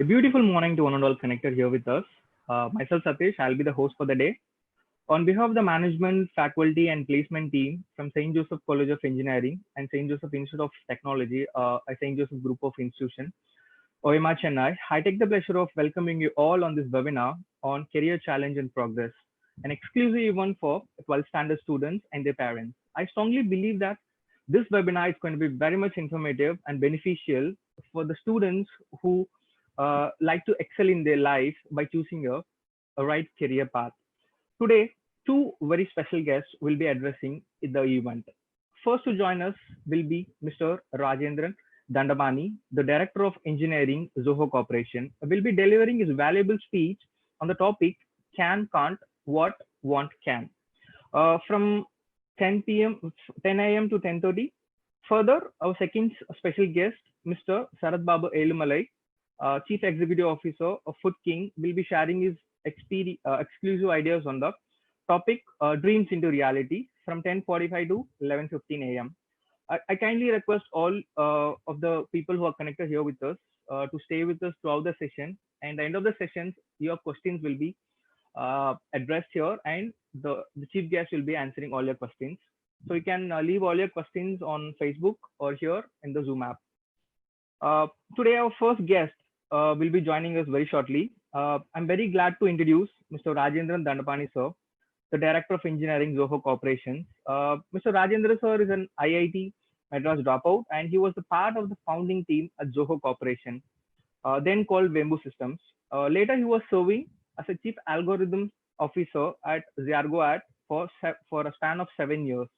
A beautiful morning to one and all connected here with us. Myself, Satish, I'll be the host for the day. On behalf of the management, faculty, and placement team from St. Joseph College of Engineering and St. Joseph Institute of Technology, a St. Joseph Group of Institution, OMR Chennai, I take the pleasure of welcoming you all on this webinar on Career Challenge and Progress, an exclusive one for 12th standard students and their parents. I strongly believe that this webinar is going to be very much informative and beneficial for the students who like to excel in their life by choosing a right career path. Today, two very special guests will be addressing the event. First to join us will be Mr. Rajendran Dandamani, the Director of Engineering, Zoho Corporation, will be delivering his valuable speech on the topic Can, Can't, What, Want, Can from 10 p.m., 10 a.m. to 10:30. Further, our second special guest, Mr. Sarath Babu Elumalai, Chief Executive Officer of Food King, will be sharing his exclusive ideas on the topic Dreams into Reality from 10:45 to 11:15 a.m. I kindly request all of the people who are connected here with us to stay with us throughout the session. And at the end of the sessions, your questions will be addressed here, and the chief guest will be answering all your questions. So you can leave all your questions on Facebook or here in the Zoom app. Today, our first guest will be joining us very shortly. I'm very glad to introduce Mr. Rajendran Dandapani, sir, the Director of Engineering, Zoho Corporation. Mr. Rajendra, sir, is an IIT Madras dropout, and he was the part of the founding team at Zoho Corporation, then called Wembu Systems. Later, he was serving as a Chief Algorithm Officer at Xiargo for a span of 7 years.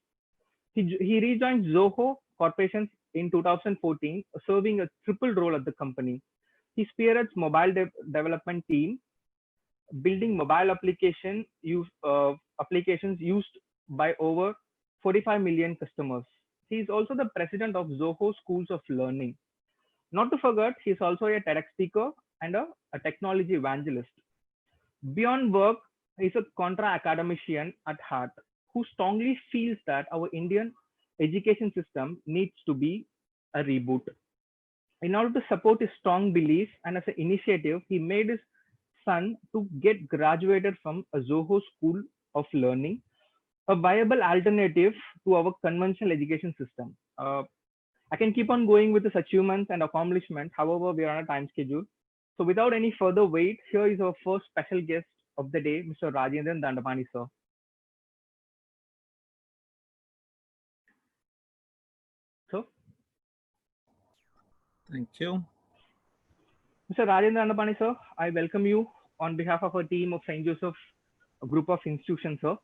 He rejoined Zoho Corporation in 2014, serving a triple role at the company. He spearheads mobile development team, building mobile applications used by over 45 million customers. He is also the president of Zoho Schools of Learning. Not to forget, he is also a TEDx speaker and a technology evangelist. Beyond work, he is a contra academician at heart who strongly feels that our Indian education system needs to be a reboot. In order to support his strong belief and as an initiative, he made his son to get graduated from a Zoho School of Learning, a viable alternative to our conventional education system. I can keep on going with his achievements and accomplishments. However, we are on a time schedule. So without any further wait, here is our first special guest of the day, Mr. Rajendran Dandapani, sir. So, thank you. Mr. Rajendran Dandapani, sir, I welcome you on behalf of our team of St. Joseph Group of Institutions, sir.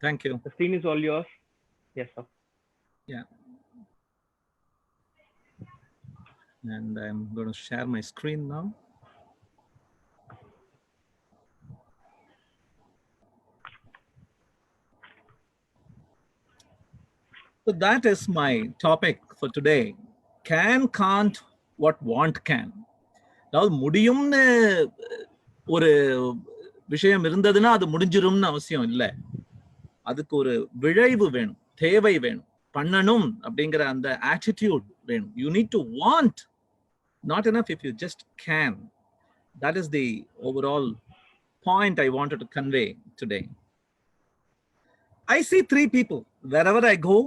Thank you. The screen is all yours. Yes, sir. Yeah. And I'm going to share my screen now. So that is my topic for today. Can, can't, what, want, can. அதாவது முடியும்னு ஒரு விஷயம் இருந்ததுன்னா அது முடிஞ்சிரும்னு அவசியம் இல்லை. அதுக்கு ஒரு விழைவு வேணும், தேவை வேணும், பண்ணணும் அப்படிங்கிற அந்த ஆட்டிடியூட் வேணும். You need to want, not enough if you just can. That is the overall point I wanted to convey today. I see three people wherever I go.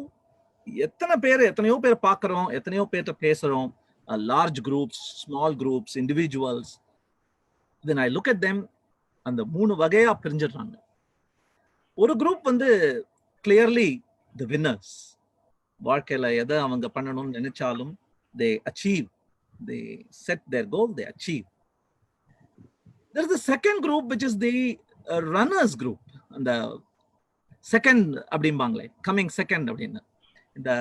எத்தனையோ பேர் பார்க்கிறோம், எத்தனையோ பேர்ட்ட பேசுறோம், large groups, small groups, individuals. Then I look at them, அந்த மூணு வகையா பிரிஞ்சிடுறாங்க. ஒரு குரூப் வந்து clearly the winners. வாழ்க்கையில எதை அவங்க பண்ணணும்னு நினைச்சாலும் they achieve, they set their goal, they achieve. There is the second group which is the runners group, and the second அப்படிம்பாங்களே, coming second அப்படின்னு. இந்த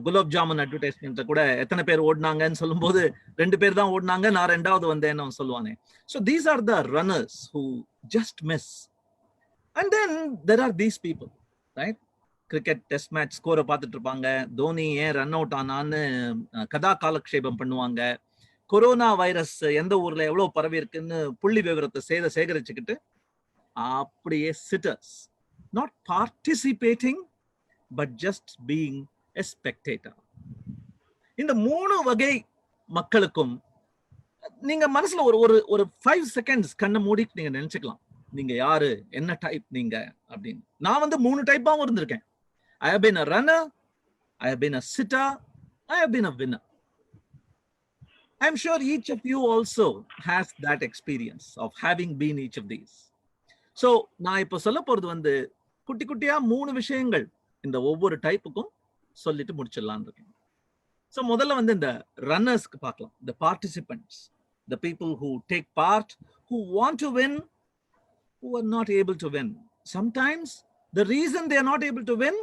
குலாப் ஜாமுன் அட்வர்டைஸ்மெண்ட்ல கூட எத்தனை பேர் ஓடினாங்கன்னு சொல்லும்போது 2 பேர் தான் ஓடினாங்க, நான் 2வது வந்தேன்னு சொல்லுவானே. So these are the runners who just miss. And then there are these people, right? Cricket test match ஸ்கோரை பார்த்துட்டு இருப்பாங்க, தோனி ஏன் ரன் அவுட் ஆனான்னு கதா காலக்ஷேபம் பண்ணுவாங்க, கொரோனா வைரஸ் எந்த ஊர்ல எவ்வளவு பரவி இருக்குன்னு புள்ளி விவரத்தை சேகரிச்சுக்கிட்டு அப்படியே sitters, not participating but just being a spectator. இந்த மூணு வகை மக்களுக்கும் நீங்க மனசுல ஒரு ஒரு ஒரு 5 செகண்ட்ஸ் கண்ணை மூடிட்டு நீங்க நினைச்சுக்கலாம் நீங்க யாரு என்ன டைப் நீங்க அப்படின்னு. நான் வந்து 3 டைப்பாவும் இருந்திருக்கேன். I have been a runner, I have been a sitter, I have been a winner. I'm sure each of you also has that experience of having been each of these. So நான் இப்ப சொல்ல போறது வந்து குட்டி குட்டியா 3 விஷயங்கள் இந்த ஒவ்வொரு டைப்புக்கும் சொல்லிட்டு முடிச்சிடலாம்னு இருக்கேன். ஸோ முதல்ல வந்து இந்த ரன்னர்ஸ்க்கு பார்க்கலாம். the participants, the people who take part, who want to win, who are not able to win. Sometimes the reason they are not able to win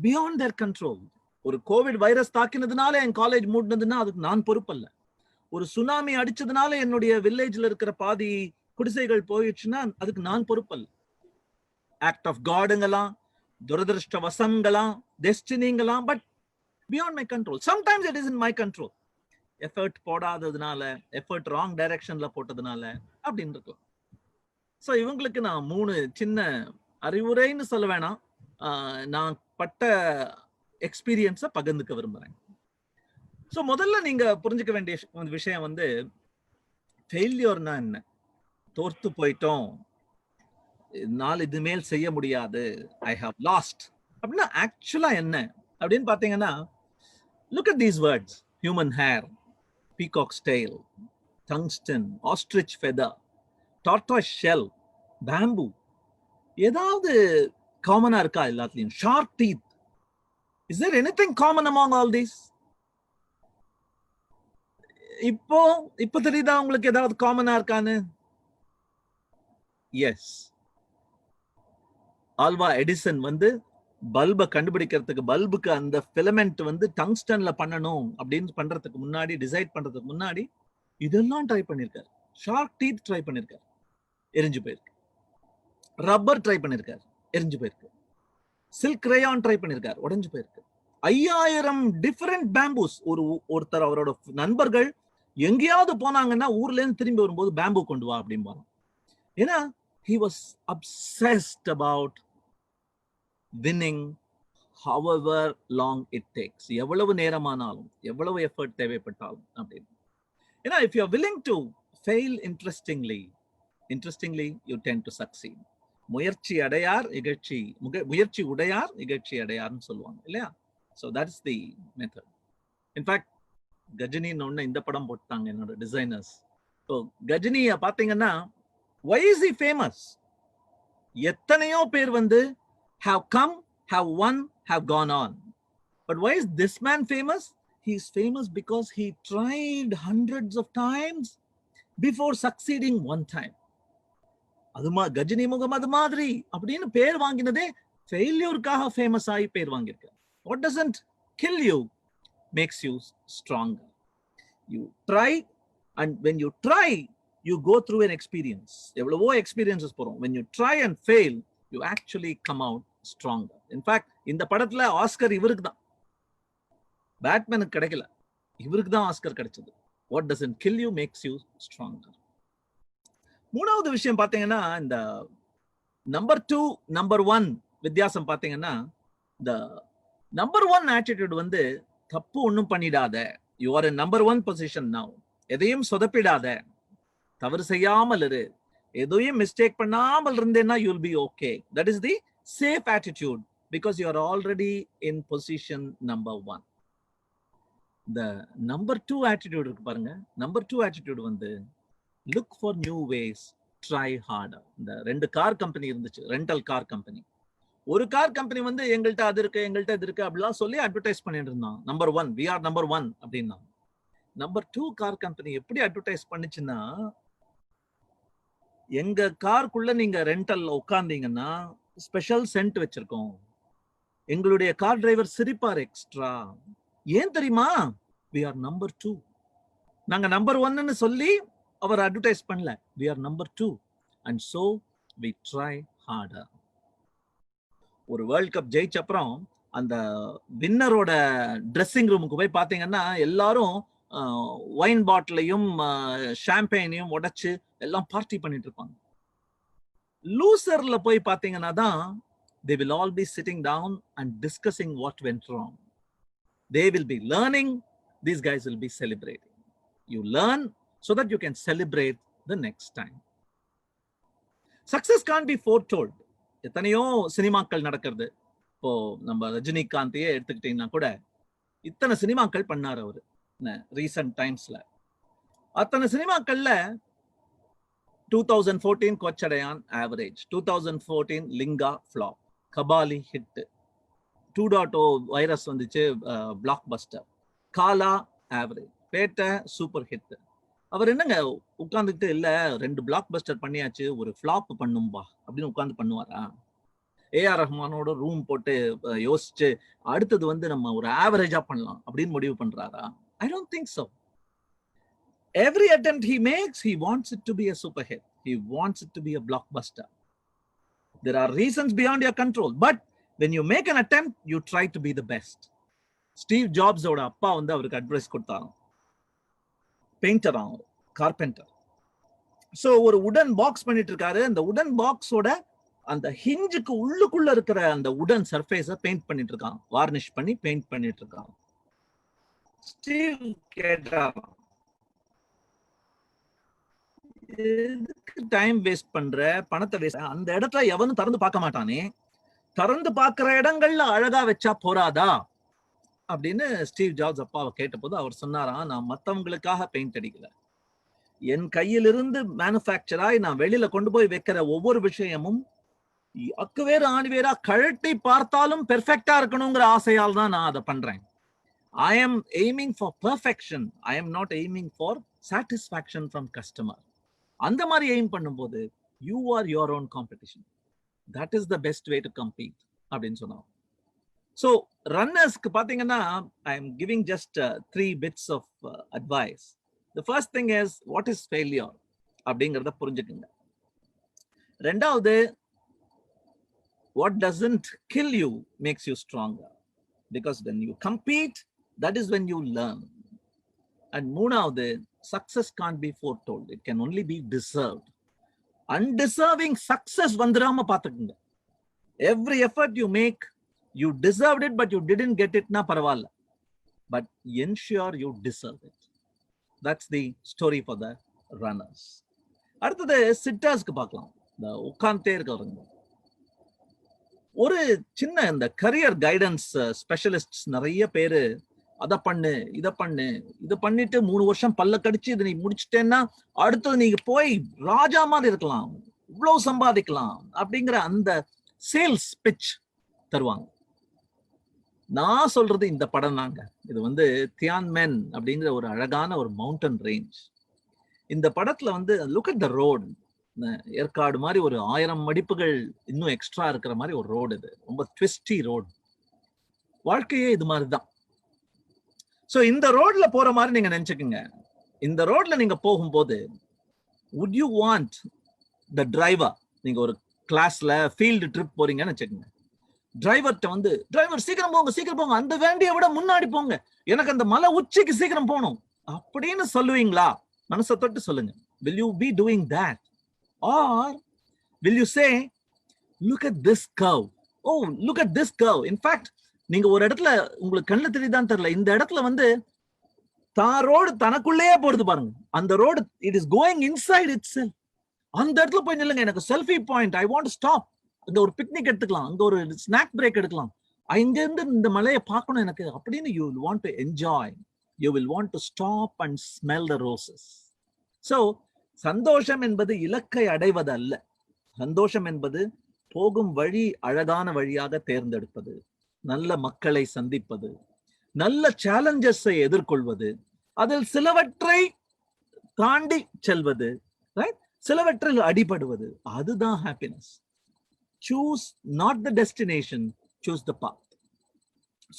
beyond their control. ஒரு கோவிட் வைரஸ் தாக்கினதுனால என் college மூடினதுன்னா அதுக்கு நான் பொறுப்பல்ல. ஒரு tsunami அடிச்சதுனால என்னுடைய வில்லேஜ்ல இருக்கிற பாதி குடிசைகள் போயிடுச்சுன்னா அதுக்கு நான் பொறுப்பல்ல. ஆக்ட் ஆஃப் காடுங்களாம், துரதிருஷ்டவசங்களாம், டெஸ்டினிங்களாம், but beyond my control. Sometimes it is in my control. Effort போடாததுனால, effort wrong directionல போட்டதுனால அப்படின்னு இருக்கும். ஸோ இவங்களுக்கு நான் 3 சின்ன அறிவுரைன்னு சொல்ல வேணாம், நான் பட்ட எக்ஸ்பீரியன்ஸை பகிர்ந்துக்க விரும்புறேன். ஸோ முதல்ல நீங்க புரிஞ்சுக்க வேண்டிய விஷயம் வந்து ஃபெயில்யூர்னா என்ன, தோர்த்து போயிட்டோம், நாள் இது மேல் செய்ய முடியாது, ஐ ஹாவ் லாஸ்ட் அப்படின்னா ஆக்சுவலா என்ன அப்படின்னு பாத்தீங்கன்னா, look at these words: human hair, peacock's tail, tungsten, ostrich feather, tortoise shell, bamboo. ஏதாவது காமனா இருக்கா எல்லாத்துலயும்? sharp teeth. Is there anything common among all these? இப்போ தெரியுதா உங்களுக்கு ஏதாவது காமனா இருக்கான்னு? எஸ், ஆல்வா எடிசன் வந்து பல்பை கண்டுபிடிக்கிறதுக்கு, பல்புக்கு அந்த ஃபிலமெண்ட் வந்து டங்ஸ்டன்ல பண்ணணும் அப்படின்னு பண்றதுக்கு முன்னாடி, டிசைட் பண்றதுக்கு முன்னாடி இதெல்லாம் ட்ரை பண்ணிருக்காரு. ஷார்க் டீத் ட்ரை பண்ணிருக்காரு, எரிஞ்சு போயிருக்கு. ரப்பர் ட்ரை பண்ணிருக்காரு, எரிஞ்சு போயிருக்கு. சில்க் ரேயான் ட்ரை பண்ணிருக்காரு, உடைஞ்சு போயிருக்கு. 5000 டிஃபரெண்ட் பேம்பூஸ். ஒருத்தர் அவரோட நண்பர்கள் எங்கேயாவது போனாங்கன்னா ஊர்ல இருந்து திரும்பி வரும்போது பேம்பூ கொண்டு வா அப்படிம்பாங்க. ஏன்னா he was obsessed about winning however long it takes. எவ்வளவு நேரமானாலும், எவ்வளவு எஃபர்ட் தேவைப்பட்டாலும் அப்படின்னு. ஏன்னா if you are willing to fail interestingly, you tend to succeed. முயற்சி அடையார் இகழ்ச்சி, முயற்சி உடையார் இகழ்ச்சி அடையார்னு சொல்லுவாங்க இல்லையா? So that's the method. In fact, கஜினின்னு ஒண்ணு இந்த படம் போட்டாங்க என்னோட டிசைனர்ஸ். ஸோ கஜினியை பார்த்தீங்கன்னா, why is he famous? எத்தனையோ பேர் வந்து have come, have won, have gone on. But why is this man famous? He is famous because he tried hundreds of times before succeeding one time. அதுமா கஜினி முகம் அது மாதிரி அப்படின்னு பேர் வாங்கினதே ஃபெயில்யூருக்காக ஃபேமஸ் ஆகி பேர் வாங்கியிருக்க. What doesn't kill you makes you stronger. You try, and when you try, you go through an experience. எவ்வளவோ எக்ஸ்பீரியன்சஸ் போறோம். When you try and fail, you actually come out stronger. In fact, இந்த படத்துல Oscar இவருக்கு தான், பேட்மேனுக்கு கிடைக்கல, இவருக்கு தான் Oscar கிடைச்சது. What doesn't kill you makes you stronger. மூணாவது விஷயம் பாத்தீங்கன்னா, இந்த நம்பர் 2 நம்பர் 1 வித்தியாசம் பாத்தீங்கன்னா, இந்த நம்பர் 1 ஆட்டிடியூட் வந்து தப்பு ஒன்றும் பண்ணிடாத, you are in number 1 position now, எதையும் சொதப்பிடாத, தவறு செய்யாமல் இரு, எதையும் மிஸ்டேக் பண்ணாமல் இருந்தேன்னா you will be okay. That is the safe attitude because you are already in position number 1. இந்த நம்பர் 2 ஆட்டிடியூட் இருக்கு பாருங்க. நம்பர் 2 ஆட்டிடியூட் வந்து look for new ways, try harder. இந்த 2 கார் கம்பெனி இருந்துச்சு, ரெண்டல் கார் கம்பெனி. ஒரு car company வந்து எங்கள்கிட்ட அது இருக்கு, எங்கள்கிட்ட இது இருக்கு அப்படிலாம் சொல்லி அட்வர்டைஸ் பண்ணிட்டு இருந்தான். நம்பர் 1, we are number 1 அப்படின்னா. நம்பர் 2 கார் கம்பெனி எப்படி அட்வர்டைஸ் பண்ணுச்சுன்னா, எங்க காருக்குள்ள நீங்க ரெண்டல் உட்கார்ந்தீங்கன்னா ஸ்பெஷல் சென்ட் வச்சிருக்கோம், எங்களுடைய கார் டிரைவர் சிரிப்பார் எக்ஸ்ட்ரா. ஏன் தெரியுமா? we are number 2. நாங்க நம்பர் 1ன்னு சொல்லி அவர் அட்வர்டைஸ் பண்ணல, we are number 2 and so we try harder. ஒரு வேர்ல்ட் கப் ஜெயிச்ச அப்புறம் அந்த வின்னரோட ட்ரெஸ்ஸிங் ரூமுக்கு போய் பாத்தீங்கன்னா எல்லாரும் ஒயின் பாட்டிலையும் ஷாம்பெயினையும் உடைச்சு எல்லாம் பார்ட்டி பண்ணிட்டு இருப்பாங்க. லூசர்ல போய் பாத்தீங்கன்னா தான் they will all be sitting down and discussing what went wrong. They will be learning, these guys will be celebrating. You learn so that you can celebrate the next time. Success can't be foretold. எத்தனையோ சினிமாக்கள் நடக்கிறது. இப்போ நம்ம ரஜினிகாந்தையே எடுத்துக்கிட்டீங்கன்னா கூட இத்தனை சினிமாக்கள் பண்ணார் அவரு recent டைம்ஸ்ல. அத்தனை சினிமாக்கள்ல 2014 Kochadaiiyaan average, 2014 Lingaa flop, Kabali hit, 2.0 virus வந்துச்சு blockbuster, Kaala average, Petta super hit. அவர் என்னங்க உட்கார்ந்துட்டு இல்ல 2 பிளாக் பஸ்டர் பண்ணியாச்சு ஒரு ஃபிளாப் பண்ணும்பா அப்படின்னு உட்கார்ந்து பண்ணுவாரா? ஏஆர் ரஹ்மானோட ரூம் போட்டு யோசிச்சு அடுத்தது வந்து நம்ம ஒரு ஆவரேஜா பண்ணலாம் அப்படின்னு முடிவு பண்றாரா? I don't think so. Every attempt he makes, he wants it to be a super hit. He wants it to be a blockbuster. There are reasons beyond your control, but when you make an attempt, you try to be the best. Steve Jobs ஓட அப்பா வந்து அவருக்கு advice கொடுத்தாங்க. Painter, carpenter. So ஒரு உடன் box பண்ணிட்டு இருக்காரு. அந்த உடன் பாக்ஸோட அந்த ஹிஞ்சுக்கு உள்ளுக்குள்ள இருக்கிற அந்த உடன் சர்ஃபேஸ பெயிண்ட் பண்ணிட்டு இருக்கான், வார்னிஷ் பண்ணி பெயிண்ட் பண்ணிட்டு இருக்கான். ஸ்டீவ் கேட்டான், எதுக்கு டைம் வேஸ்ட் பண்ற, பணத்தை வேஸ்ட், அந்த இடத்துல எவனும் திறந்து பார்க்க மாட்டானே, திறந்து பார்க்கிற இடங்கள்ல அழகா வச்சா போறாதா அப்படின்னு ஸ்டீவ் ஜாப்ஸ் அப்பாவை கேட்டபோது அவர் சொன்னாராம், நான் மத்தவங்களுக்காக பெயிண்ட் அடிக்கல, என் கையிலிருந்து மேனுஃபேக்சராய் நான் வெளியில கொண்டு போய் வைக்கிற ஒவ்வொரு விஷயமும் அக்கு வேறு ஆணி வேறா கழட்டி பார்த்தாலும் பெர்ஃபெக்டா இருக்கணுங்கிற ஆசையால் தான் நான் அதை பண்றேன். I am aiming for perfection. I am not aiming for satisfaction from customer. அந்த மாதிரி எய்ம் பண்ணும்போது you are your own competition. That is the best way to compete அப்படின்னு சொன்னாங்க. So runners-க்கு பாத்தீங்கன்னா I am giving just 3 bits of advice. The first thing is what is failure அப்படிங்கறத புரிஞ்சுக்குங்க. ரெண்டாவது, what doesn't kill you makes you stronger, because when you compete, that is when you learn. And மூணாவது, success can't be foretold, it can only be deserved. Undeserving success வந்துராம பாத்துக்குங்க. Every effort you make, you deserved it but you didn't get it na பரவாயில்ல, but ensure you deserve it. That's the story for the runners. அடுத்தது சிட்டர்ஸ்க்கு பார்க்கலாம். இந்த உட்கார்ந்தே இருக்கவங்க, ஒரு சின்ன இந்த career guidance specialist நிறைய பேரு அதை பண்ணு இதை பண்ணு இதை பண்ணிட்டு 3 வருஷம் பல்ல கடிச்சு இதை நீ முடிச்சுட்டேன்னா அடுத்தது நீங்க போய் ராஜா மாதிரி இருக்கலாம், இவ்வளவு சம்பாதிக்கலாம் அப்படிங்கிற அந்த சேல்ஸ் பிட்ச் தருவாங்க. நான் சொல்றது இந்த படம் தாங்க. இது வந்து தியான்மென் அப்படிங்கிற ஒரு அழகான ஒரு மவுண்டன் ரேஞ்ச். இந்த படத்துல வந்து look at the road, Yercaud மாதிரி ஒரு 1000 மடிப்புகள் இன்னும் எக்ஸ்ட்ரா இருக்கிற மாதிரி ஒரு ரோடு. இது ரொம்ப ட்விஸ்டி ரோடு. வாழ்க்கையே இது மாதிரிதான். சோ இந்த ரோட்ல போற மாதிரி நீங்க நினைச்சுக்குங்க. இந்த ரோட்ல நீங்க போகும்போது would you want the driver, நீங்க ஒரு கிளாஸ்ல ஃபீல்டு ட்ரிப் போறீங்கன்னு வச்சுக்கோங்க, டிரைவர்கிட்ட வந்து டிரைவர் சீக்கிரம் போங்க சீக்கிரம் போங்க, அந்த வேண்டிய விட முன்னாடி போங்க, எனக்கு அந்த மலை உச்சிக்கு சீக்கிரம் போகணும் அப்படின்னு சொல்லுவீங்களா? மனசை தொட்டு சொல்லுங்க. will you be doing that? Or will you say, look at this curve, oh look at this curve. In fact, நீங்க ஒரு இடத்துல உங்களுக்கு கண்ணுல தெரியுதான்னு தெரியல, இந்த இடத்துல வந்து ரோடு தனக்குள்ளேயே போறது பாருங்க. அந்த road it is going inside itself. அந்த இடத்துல போய் நில்லுங்க, எனக்கு selfie point, I want to stop, அங்க ஒரு பிக்னிக் எடுத்துக்கலாம், அங்க ஒரு ஸ்நாக் பிரேக் எடுக்கலாம், இங்க இருந்து இந்த மலையை பார்க்கணும் எனக்கு அப்படின்னு you will want to enjoy, you will want to stop and smell the roses. So சந்தோஷம் என்பது இலக்கை அடைவது அல்ல. சந்தோஷம் என்பது போகும் வழி அழகான வழியாக தேர்ந்தெடுப்பது, நல்ல மக்களை சந்திப்பது, நல்ல சேலஞ்சஸை எதிர்கொள்வது, அதில் சிலவற்றை தாண்டி செல்வது, சிலவற்றில் அடிபடுவது, அதுதான் happiness. Choose not the destination, choose the path.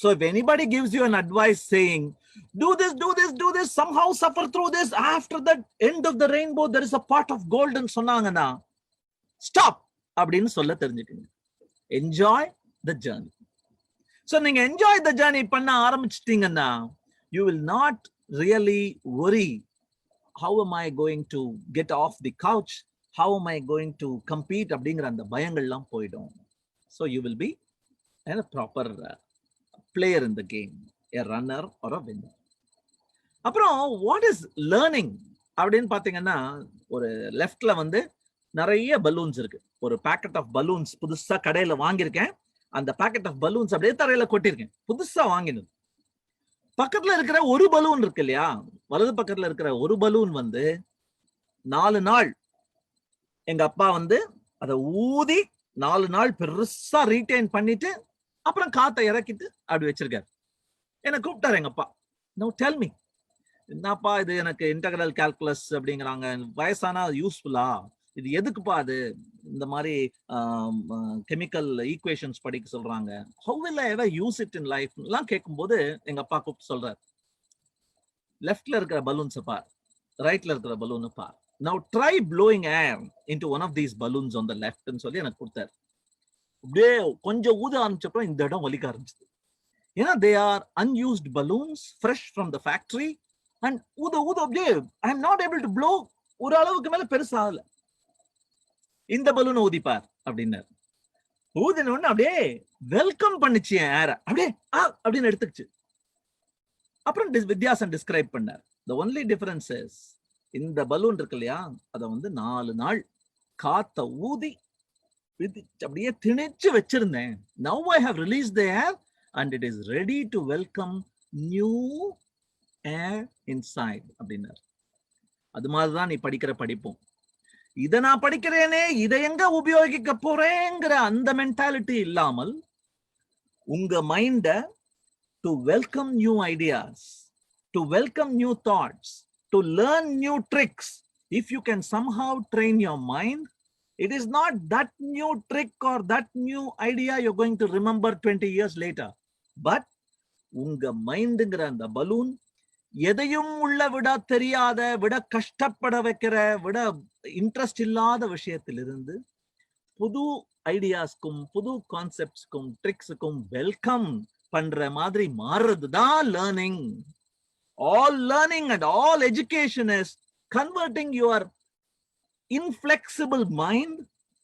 So if anybody gives you an advice saying, do this, do this, do this, somehow suffer through this, after that end of the rainbow there is a pot of gold ன்னு சொன்னாங்கன்னா stop அப்படின்னு சொல்ல தெரிஞ்சுக்கங்க. Enjoy the journey. So நீங்க enjoy the journey பண்ண ஆரம்பிச்சிட்டீங்கன்னா you will not really worry, how am I going to get off the couch, how am I going to compete அப்படிங்கிற அந்த பயங்கள்லாம் போயிடும். So you will be a proper player in the game, a runner or a winner. அப்புறம் what is learning அப்படின்னு பாத்தீங்கன்னா, ஒரு லெஃப்ட்ல வந்து நிறைய பலூன்ஸ் இருக்கு. ஒரு பேக்கெட் ஆஃப் பலூன்ஸ் புதுசா கடையில வாங்கியிருக்கேன். அந்த பேக்கெட் ஆஃப் பலூன்ஸ் அப்படியே தரையில கொட்டிருக்கேன், புதுசா வாங்கினது. பக்கத்துல இருக்கிற ஒரு பலூன் இருக்கு இல்லையா, வலது பக்கத்துல இருக்கிற ஒரு பலூன் வந்து 4 நாள் எங்க அப்பா வந்து அதை ஊதி 4 நாள் பெருசா ரீடைன் பண்ணிட்டு அப்புறம் காத்தை இறக்கிட்டு அப்படி வச்சிருக்காரு. என்ன கூப்பிட்டாரு எங்க அப்பா. நோ டெல் மீ, என்னப்பா இது, எனக்கு இன்டெகிரல் கால்குலஸ் அப்படிங்கிறாங்க, வயசானா யூஸ்ஃபுல்லா, இது எதுக்குப்பா, அது இந்த மாதிரி கெமிக்கல் ஈக்குவேஷன்ஸ் படிக்க சொல்றாங்க, how will I ever use it in life எல்லாம் கேட்கும்போது எங்க அப்பா கூப்பிட்டு சொல்றாரு, லெஃப்ட்ல இருக்கிற பலூன்ஸ் பார், ரைட்ல இருக்கிற balloon bar, now try blowing air into one of these balloons on the left ன்னு சொல்லி எனக்கு கொடுத்தாரு. அப்படியே கொஞ்சம் ஊத ஆரம்பிச்சப்பறம் இந்த இடம் வலிக்க ஆரம்பிச்சது. ஏன்னா they are unused balloons fresh from the factory and ஊத ஊத அப்படியே I am not able to blow, ஒரு அளவுக்கு மேல பெருசாகல. இந்த பலூன் ஊதிப்பார் அப்படின்னாரு. ஊதின உடனே அப்படியே வெல்கம் பண்ணிச்சு என் ஏர, அப்படியே அப்படின்னு எடுத்துக்கிச்சு. அப்புறம் வித்தியாசம் டிஸ்கிரைப் பண்ணார். the only difference is இந்த பலூன் இருக்கு இல்லையா, அதை வந்து 4 நாள் காத்த ஊதி அப்படியே திணிச்சு வச்சிருந்தேன். now I have released the air and it is ready to welcome new air inside அப்படின்னாரு. அது மாதிரிதான் நீ படிக்கிற படிப்பும். இதை நான் படிக்கிறேனே, இதை எங்க உபயோகிக்க போறேங்கிற அந்த மென்டாலிட்டி இல்லாமல் உங்க மைண்ட to welcome new ideas, to welcome new thoughts, to learn new tricks. If you can somehow train your mind, it is not that new trick or that new idea you're going to remember 20 years later, but உங்க மைண்டுங்கிற அந்த balloon எதையும் உள்ள விட தெரியாத, விட கஷ்டப்பட வைக்கிற, விட இன்ட்ரெஸ்ட் இல்லாத விஷயத்திலிருந்து புது ஐடியாஸ்க்கும் புது கான்செப்ட்ஸ்க்கும் ட்ரிக்ஸுக்கும் வெல்கம் பண்ற மாதிரி மாறுறதுதான் learning. All learning and all education is converting your inflexible mind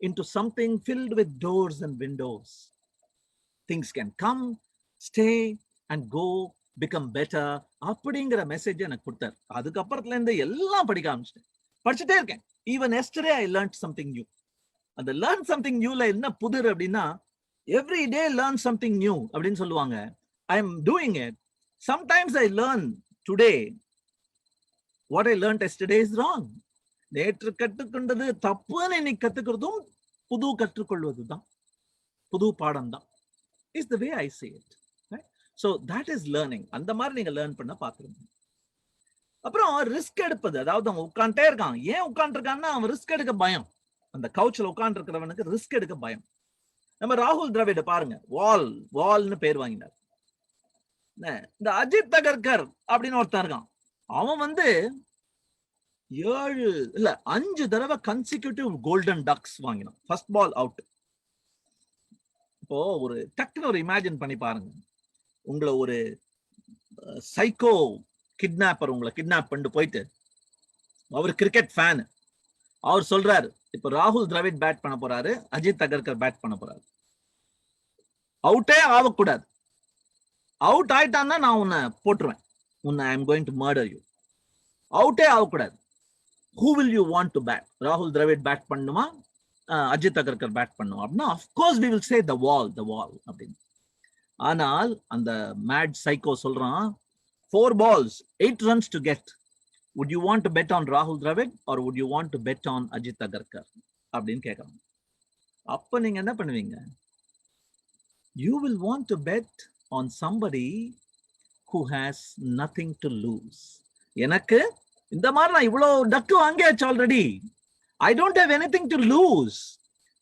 into something filled with doors and windows. Things can come, stay and go, become better. அப்படிங்கிற மெசேஜ் எனக்கு கொடுத்தார். அதுக்கப்புறத்துல இருந்து எல்லாம் படிக்க ஆரம்பிச்சிட்டேன், படிச்சுட்டே இருக்கேன். Even yesterday I learned something new. அந்த learn something newல என்ன புதிர் அப்படின்னா, every day learn something new அப்படின்னு சொல்லுவாங்க. I am doing it. Sometimes I learn today what I learned yesterday is wrong. நேற்று கற்றுக்கொண்டது தப்புன்னு இன்னைக்கு கத்துக்கிறதும் புது கற்றுக்கொள்வதுதான், புது பாடம் தான். Is the way I say it. So that is learning. அந்த மாதிரி நீங்க லேர்ன் பண்ண பாக்குறீங்க. அப்புறம் ரிஸ்க் எடுப்பது, அதாவது அவன் உட்காந்துட்டே இருக்கான். ஏன் உட்காந்துருக்கான்னா அவன் ரிஸ்க் எடுக்க பயம். அந்த கவுச்ல உட்காந்து இருக்கிறவனுக்கு ரிஸ்க் எடுக்க பயம். நம்ம ராகுல் திராவிட பாருங்க, வால்னு பேர் வாங்கினார். இந்த அஜித் தகர்கர் அப்படின்னு ஒருத்தன் இருக்கான். அவன் வந்து 5 தடவை கன்சிக்யூட்டிவ் கோல்டன் டக்ஸ் வாங்கினான். First ball out. இப்போ ஒரு டக்குன்னு ஒரு இமேஜின் பண்ணி பாருங்க, உங்களை ஒரு சைக்கோ கிட்னாப்பர் உங்களை கிட்னாப் பண்ணிட்டு போயிட்டு, அவர் கிரிக்கெட் ஃபேன், அவர் சொல்றாரு இப்ப ராகுல் திராவிட் பேட் பண்ண போறாரு, அஜித் தகர்கர் பேட் பண்ண போறாரு, அவுட்டே ஆகக்கூடாது, அவுட் ஆயிட்டான்னா நான் உன்னை போட்டுருவேன், உன்னை I am going to murder you, அவுட்டே ஆகக்கூடாது. Who will you want to bat? Rahul Dravid bat பண்ணுமா, அஜித் அகர்கர் பேட் பண்ணுமா அப்படின்னா of course we will say the wall அப்படின்னு. ஆனால் அந்த மேட் சைக்கோ சொல்றான் 4 balls 8 runs to get. Would you want to bet on Rahul Dravid or would you want to bet on Ajit Agarkar அப்படின்னு கேட்கறாங்க. அப்ப நீங்க என்ன பண்ணுவீங்க? You will want to bet on somebody who has nothing to lose. எனக்கு இந்த மாதிரி நான் இவ்வளவு டக்கு வாங்கியாச்சு already, I don't have anything to lose,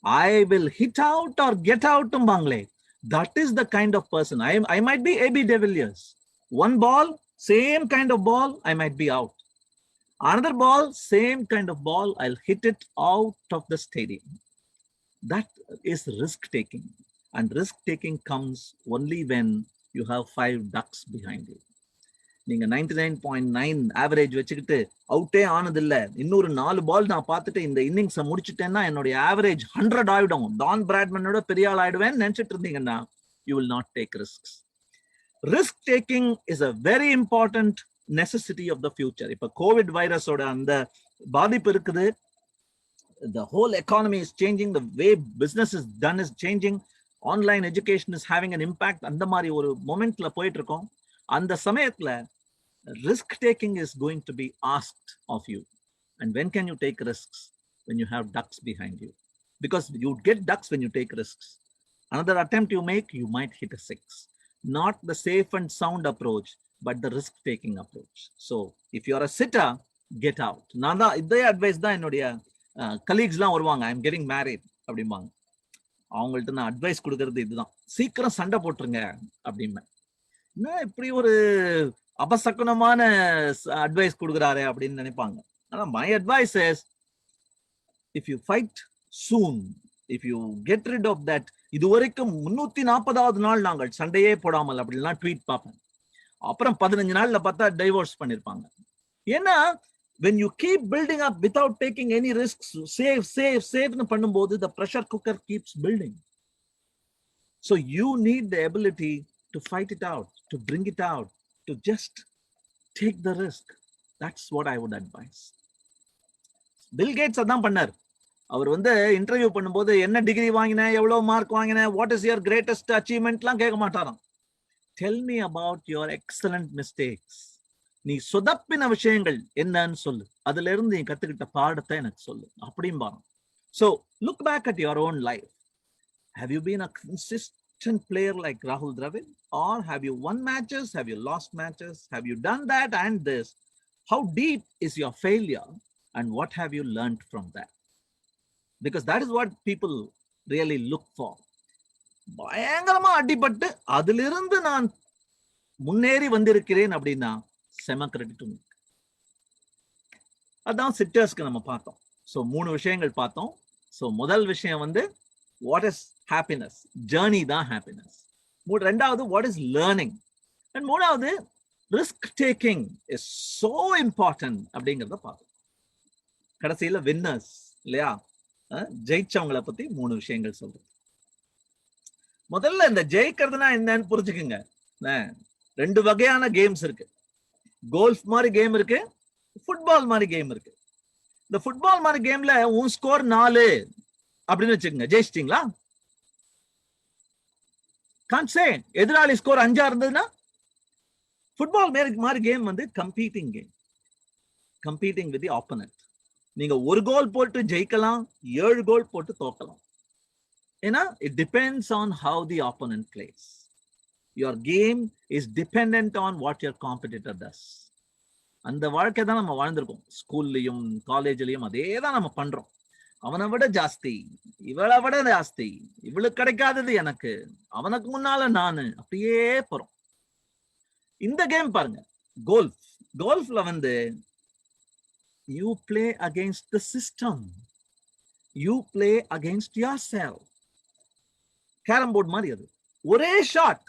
I will hit out or get out பாங்களே. That is the kind of person. I might be AB de Villiers. One ball same kind of ball I might be out, another ball same kind of ball I'll hit it out of the stadium. That is risk taking, and risk taking comes only when you have 5 ducks behind you. நீங்க 99.9 average வச்சுக்கிட்டு அவுட்டே ஆனது இல்ல, இன்னொரு 4 பால் நான் பார்த்துட்டு இந்த இன்னிங்ஸை முடிச்சுட்டேன்னா என்னுடைய average 100 ஆயிடும், டான் பிராட்மனோட பெரிய ஆள் ஆயிடுவேன்னு நினைச்சிட்டு இருந்தீங்கன்னா you will not take risks. Risk taking is a very important necessity of the future. இப்ப கோவிட் வைரஸோட அந்த பாதிப்பு இருக்குது. The whole economy is changing, the way business is done is changing, online education is having an impact. அந்த மாதிரி ஒரு மொமெண்ட்ல போயிட்டு இருக்கோம். அந்த சமயத்துல risk taking is going to be asked of you. And when can you take risks? When you have ducks behind you. Because you get ducks when you take risks. Another attempt you make, you might hit a 6. Not the safe and sound approach, but the risk taking approach. So if you are a sitter, get out. நான் தான் இதே advice தான் என்னுடைய கலீக்ஸ்லாம் வருவாங்க, I am getting married அப்படிம்பாங்க. அவங்கள்ட்ட நான் advice கொடுக்கறது இதுதான், சீக்கிரம் சண்டை போட்டுருங்க அப்படிம்பேன். என்ன இப்படி ஒரு அபசகுனமான அட்வைஸ் கொடுக்குறாரு அப்படின்னு நினைப்பாங்க. ஆனா my advice is, if you fight soon, if you get rid of that. இதுவரைக்கும் 340வது நாள் நாங்கள் சண்டையே போடாமல் அப்படிலாம் ட்வீட் பார்ப்பேன். அப்புறம் 15 நாள்ல பார்த்தா டைவோர்ஸ் பண்ணிருப்பாங்க. ஏன்னா when you keep building up without taking any risks, save னு பண்ணும்போது the pressure cooker keeps building. So you need the ability to fight it out, to bring it out, to just take the risk. That's what I would advise. Bill Gates அதான் பண்ணார். அவர் வந்து interview பண்ணும்போது என்ன degree வாங்கின, எவ்வளவு mark வாங்கின, what is your greatest அச்சீவ்மெண்ட்லாம் கேட்க மாட்டாராம். Tell me about your excellent mistakes. நீ சொதப்பின விஷயங்கள் என்னன்னு சொல்லு, அதுல இருந்து நீ கத்துக்கிட்ட பாடத்தை எனக்கு சொல்லு அப்படிம்பாங்க. So look back at your own life. Have you been a consistent player like Rahul Dravid, or have you won matches, have you lost matches, have you done that and this? How deep is your failure and what have you learned from that? Because that is what people really look for. பயங்கரமா அடிபட்டு அதிலிருந்து நான் முன்னேறி வந்திருக்கிறேன் அப்படின்னா செம credit. அதான் சிட்டர்ஸ்க்கு நம்ம பார்த்தோம். ஸோ 3 விஷயங்கள் பார்த்தோம். ஸோ முதல் விஷயம் வந்து வாட் இஸ் ஹாப்பினஸ், ஜேர்னி தான் ஹாப்பினஸ். ரெண்டாவது வாட் இஸ் லேர்னிங், அண்ட் மூணாவது risk taking is so important அப்படிங்கிறத பார்த்தோம். கடைசியில வின்னர்ஸ் இல்லையா, ஜெயிச்சவங்களை பத்தி 3 விஷயங்கள் சொல்றேன். முதல்ல இந்த ஜெயிக்கிறதுனா என்னன்னு புரிஞ்சுக்குங்க. 2 வகையான கேம்ஸ் இருக்கு. கோல்ஃப் மாதிரி கேம் இருக்கு, ஃபுட்பால் மாதிரி கேம் இருக்கு. இந்த ஃபுட்பால் மாதிரி கேம்ல உன் ஸ்கோர் 4 அப்படின்னு வச்சுக்கோங்க, ஜெயிச்சிட்டீங்களா? கான்ட் சே. எதிராளி ஸ்கோர் 5 இருந்ததுன்னா ஃபுட்பால் மாதிரி கேம் வந்து competing game, competing with the opponent. நீங்க 1 கோல் போட்டு ஜெயிக்கலாம், 7 கோல் போட்டு தோக்கலாம். ஏன்னா it depends on how the opponent plays. Your game is dependent on what your competitor does. அந்த வாழ்க்கை தான் நம்ம வாழ்ந்திருக்கோம். ஸ்கூல்லையும் காலேஜ்லயும் அதே தான் நம்ம பண்றோம். அவனை விட ஜாஸ்தி, இவளை விட ஜாஸ்தி, இவளுக்கு கிடைக்காதது எனக்கு, அவனுக்கு முன்னால நானு, அப்படியே போறோம். இந்த கேம் பாருங்க, கோல்ஃப். கோல்ஃப்ல வந்து you play against the system, you play against yourself. Carom board மாதிரி அது. ஒரே shot,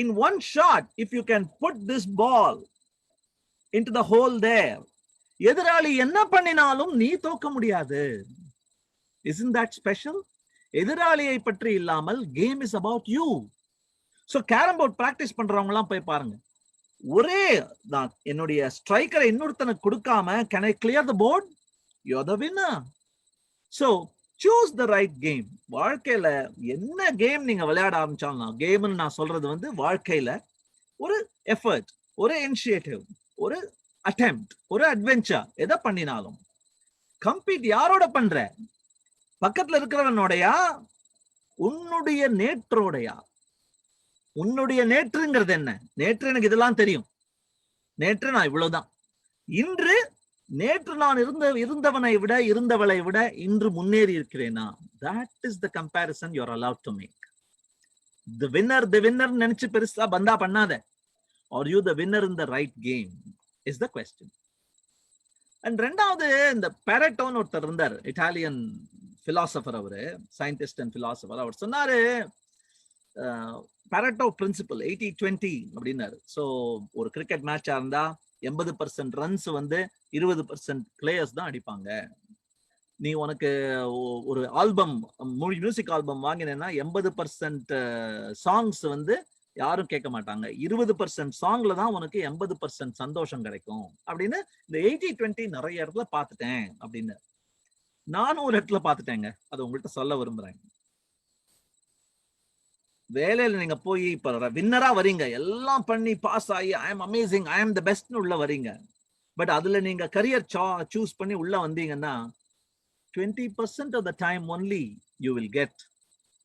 in one shot if you can put this ball into the hole there, எதிராளி என்ன பண்ணினாலும் நீ தோக்க முடியாது. Isn't that special? எதிராளியை பற்றி இல்லாமல் game is about you. So carom board practice பண்றவங்க எல்லாம் போய் பாருங்க. ஒரே நான் என்னுடைய ஸ்ட்ரைக்கரை இன்னொருத்தனுக்கு கொடுக்காம can I clear the board? You're the winner. So choose the right game. வாழ்க்கையில என்ன கேம் நீங்க விளையாட ஆரம்பிச்சாலும், கேம்னு நான் சொல்றது வந்து வாழ்க்கையில ஒரு எஃபர்ட், ஒரு இனிஷியேட்டிவ், ஒரு அட்டெம்ப்ட், ஒரு அட்வென்ச்சர், எதை பண்ணினாலும் கம்பீட் யாரோட பண்ற? பக்கத்துல இருக்கிறவனோடையா, உன்னுடைய நேற்றோடையா? உன்னுடைய நேற்றுங்கிறது என்ன? நேற்று எனக்கு இதெல்லாம் தெரியும், நேற்று நான் இவ்வளவுதான். இன்று நேற்று நான் இருந்தவனை விட இருந்தவளை விட இன்று முன்னேறி இருக்கிறேனா? That is the comparison you are allowed to make. The winner நினைச்சு பெருசா பந்தா பண்ணாத. Are you the winner in the right game is the question. And ரெண்டாவது, இந்த பேரட்டோன்னு ஒருத்தர் இருந்தார், இட்டாலியன் பிலாசபர், அவரு சயின்டிஸ்ட் அண்ட் பிலாசபர். அவர் சொன்னாரு பேரட்டோ பிரின்சிபல் 80-20 அப்படின்னாரு. ஸோ ஒரு கிரிக்கெட் மேட்சா இருந்தா 80% ரன்ஸ் வந்து 20% பிளேயர்ஸ் தான் அடிப்பாங்க. நீ உனக்கு ஒரு ஆல்பம், மியூசிக் ஆல்பம் வாங்கினேன்னா 80% சாங்ஸ் வந்து யாரும் கேட்க மாட்டாங்க. 20% சாங்ல தான் உனக்கு 80% சந்தோஷம் கிடைக்கும் அப்படின்னு இந்த 80-20 நிறைய இடத்துல பார்த்துட்டேன் அப்படின்னு நானும் ஒரு இடத்துல பார்த்துட்டேங்க. அதை உங்கள்கிட்ட சொல்ல விரும்புறேன். வேலையில நீங்க போய் இப்ப வின்னரா வரீங்க, எல்லாம் பண்ணி பாஸ் ஆகி I am amazing, I am the பெஸ்ட்னு உள்ள வரீங்க. பட் அதுல நீங்க கரியர் சூஸ் பண்ணி உள்ள வந்தீங்கன்னா 20% of the time only you will get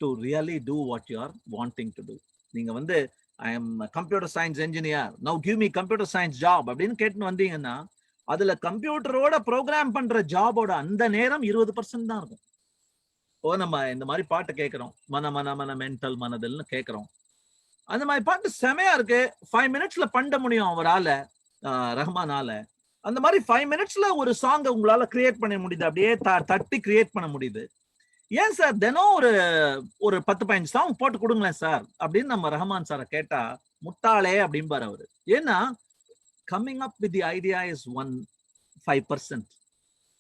to really do what you are wanting to do. நீங்க வந்து I am computer science engineer, now give me computer science job அப்படின்னு கேட்டுன்னு வந்தீங்கன்னா அதுல கம்ப்யூட்டரோட ப்ரோக்ராம் பண்ற ஜாபோட அந்த நேரம் 20% தான் இருக்கும். ஓ நம்ம இந்த மாதிரி பாட்டு கேட்கிறோம், மன மென்டல் மனதில்னு கேட்கிறோம். அந்த மாதிரி பாட்டு செமையா இருக்கு, 5 minutesல பண்ண முடியும் அவரால, ரஹ்மானால. அந்த மாதிரி 5 minutesல ஒரு சாங் உங்களால கிரியேட் பண்ண முடியுது, அப்படியே தட்டி கிரியேட் பண்ண முடியுது. ஏன் சார் தினம் ஒரு 10-15 சாங் போட்டு கொடுங்களேன் சார் அப்படின்னு நம்ம ரஹ்மான் சாரை கேட்டா முட்டாளே அப்படின்பாரு அவரு. ஏன்னா coming up with the idea is 5%.